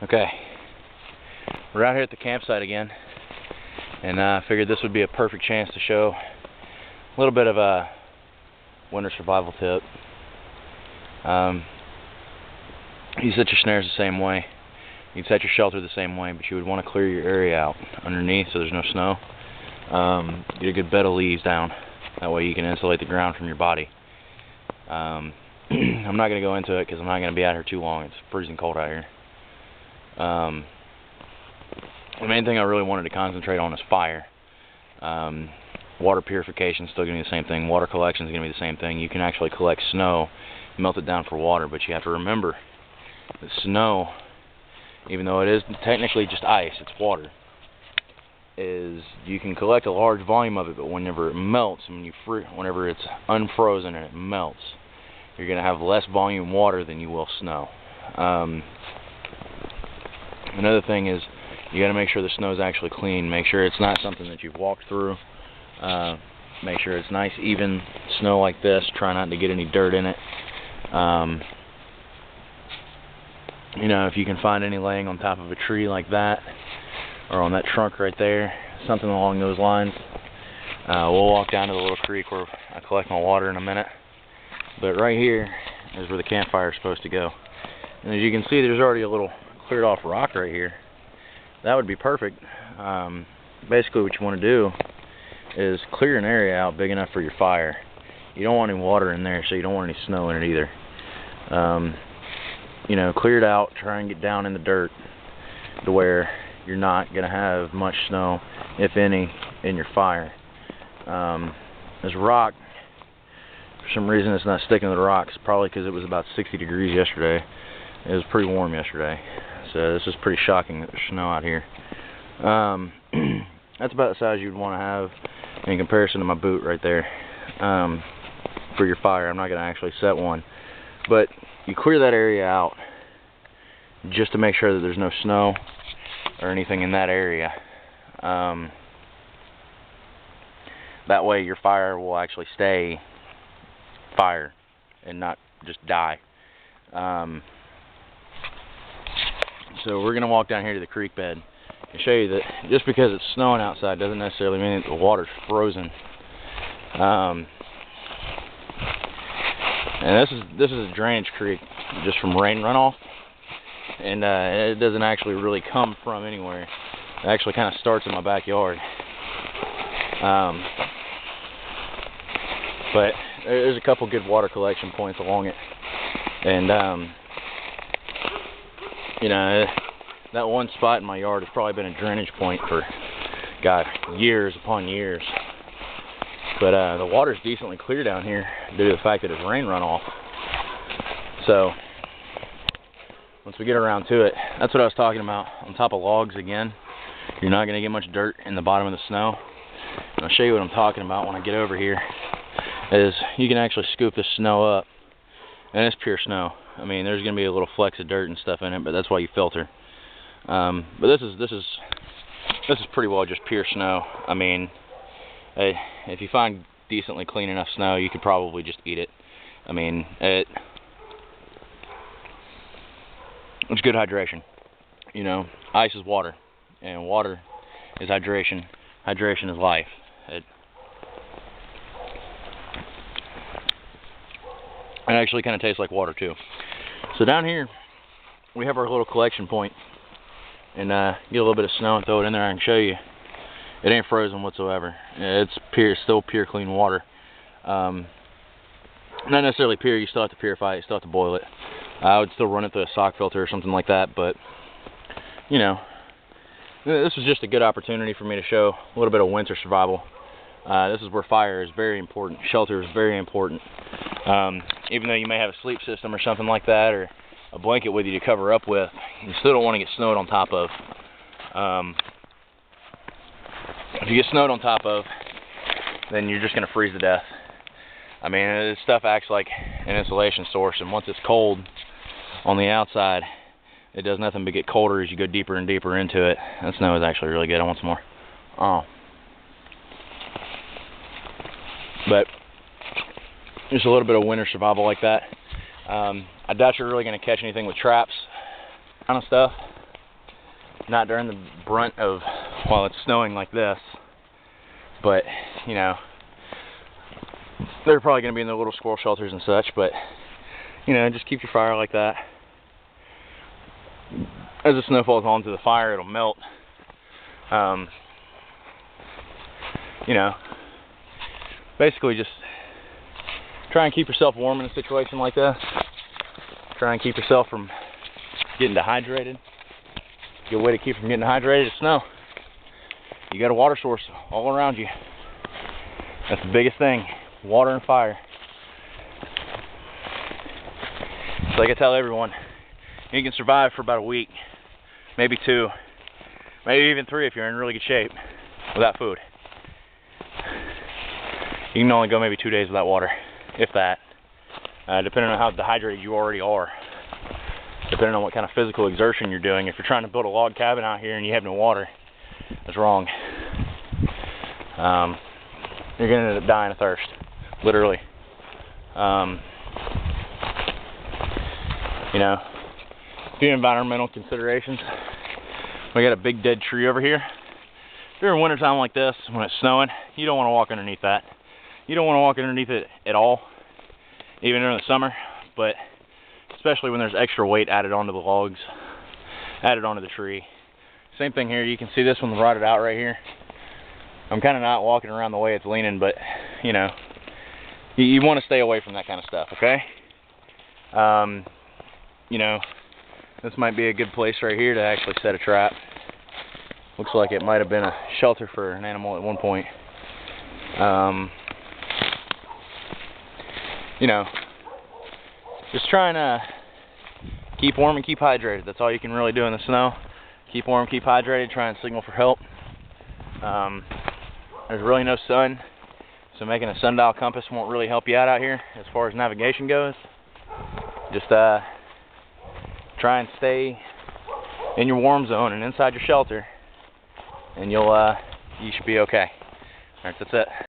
Okay, we're out here at the campsite again, and I figured this would be a perfect chance to show a little bit of a winter survival tip. You set your snares the same way, you set your shelter the same way, but you would want to clear your area out underneath so there's no snow. Get a good bed of leaves down, that way you can insulate the ground from your body. I'm not going to go into it because I'm not going to be out here too long. It's freezing cold out here. The main thing I really wanted to concentrate on is fire. Water purification is still going to be the same thing. Water collection is going to be the same thing. You can actually collect snow, melt it down for water, but you have to remember that snow, even though it is technically just ice, it's water, you can collect a large volume of it, but whenever it melts, whenever it's unfrozen and it melts, you're going to have less volume water than you will snow. Another thing is you got to make sure the snow is actually clean. Make sure it's not something that you've walked through. Make sure it's nice, even snow like this. Try not to get any dirt in it. You know, if you can find any laying on top of a tree like that, or on that trunk right there, something along those lines. We'll walk down to the little creek where I collect my water in a minute. But right here is where the campfire is supposed to go. And as you can see, there's already a little cleared off rock right here. That would be perfect. Basically what you want to do is clear an area out big enough for your fire. You don't want any water in there, so you don't want any snow in it either. You know, clear it out, try and get down in the dirt to where you're not going to have much snow, if any, in your fire. This rock, for some reason it's not sticking to the rocks, probably because it was about 60 degrees yesterday. It was pretty warm yesterday, so this is pretty shocking that there's snow out here. That's about the size you'd want to have in comparison to my boot right there, for your fire. I'm not going to actually set one, but you clear that area out just to make sure that there's no snow or anything in that area. That way your fire will actually stay fire and not just die. So we're going to walk down here to the creek bed and show you that just because it's snowing outside doesn't necessarily mean that the water's frozen. And this is a drainage creek just from rain runoff, and it doesn't actually really come from anywhere. It actually kind of starts in my backyard. But there's a couple good water collection points along it, and you know, that one spot in my yard has probably been a drainage point for, God, years upon years. But the water's decently clear down here due to the fact that it's rain runoff. So once we get around to it, that's what I was talking about. On top of logs again, you're not going to get much dirt in the bottom of the snow. And I'll show you what I'm talking about when I get over here. Is you can actually scoop this snow up, and it's pure snow. I mean, there's going to be a little flecks of dirt and stuff in it, but that's why you filter. But this is pretty well just pure snow. I mean, if you find decently clean enough snow, you could probably just eat it. I mean, it's good hydration. You know, ice is water, and water is hydration. Hydration is life. It actually kind of tastes like water too. So down here, we have our little collection point, and get a little bit of snow and throw it in there. I can show you. It ain't frozen whatsoever. It's pure, still pure clean water. Not necessarily pure. You still have to purify it. You still have to boil it. I would still run it through a sock filter or something like that. But you know, this was just a good opportunity for me to show a little bit of winter survival. This is where fire is very important. Shelter is very important. Even though you may have a sleep system or something like that, or a blanket with you to cover up with, you still don't want to get snowed on top of. If you get snowed on top of, then you're just going to freeze to death. I mean, this stuff acts like an insulation source, and once it's cold on the outside, it does nothing but get colder as you go deeper and deeper into it. That snow is actually really good. I want some more. Oh. But just a little bit of winter survival like that. I doubt you're really going to catch anything with traps, kind of stuff. Not during the brunt of while it's snowing like this, but you know, they're probably going to be in the little squirrel shelters and such. But you know, just keep your fire like that. As the snow falls onto the fire, it'll melt. You know, basically just try and keep yourself warm in a situation like this. Try and keep yourself from getting dehydrated. A good way to keep from getting dehydrated is snow. You got a water source all around you. That's the biggest thing, water and fire. It's like I tell everyone, you can survive for about a week, maybe 2, maybe even 3 if you're in really good shape without food. You can only go maybe 2 days without water, if that, depending on how dehydrated you already are, depending on what kind of physical exertion you're doing. If you're trying to build a log cabin out here and you have no water, that's wrong. You're going to end up dying of thirst, literally. You know, a few environmental considerations. We got a big dead tree over here. During wintertime like this, when it's snowing, you don't want to walk underneath that. You don't want to walk underneath it at all, even during the summer, but especially when there's extra weight added onto the logs, added onto the tree. Same thing here. You can see this one rotted out right here. I'm kind of not walking around the way it's leaning, but you know, you want to stay away from that kind of stuff, okay? You know, this might be a good place right here to actually set a trap. Looks like it might have been a shelter for an animal at one point. You know, just trying to keep warm and keep hydrated. That's all you can really do in the snow. Keep warm, keep hydrated, try and signal for help. There's really no sun, so making a sundial compass won't really help you out here as far as navigation goes. Just try and stay in your warm zone and inside your shelter, and you should be okay. Alright, that's it.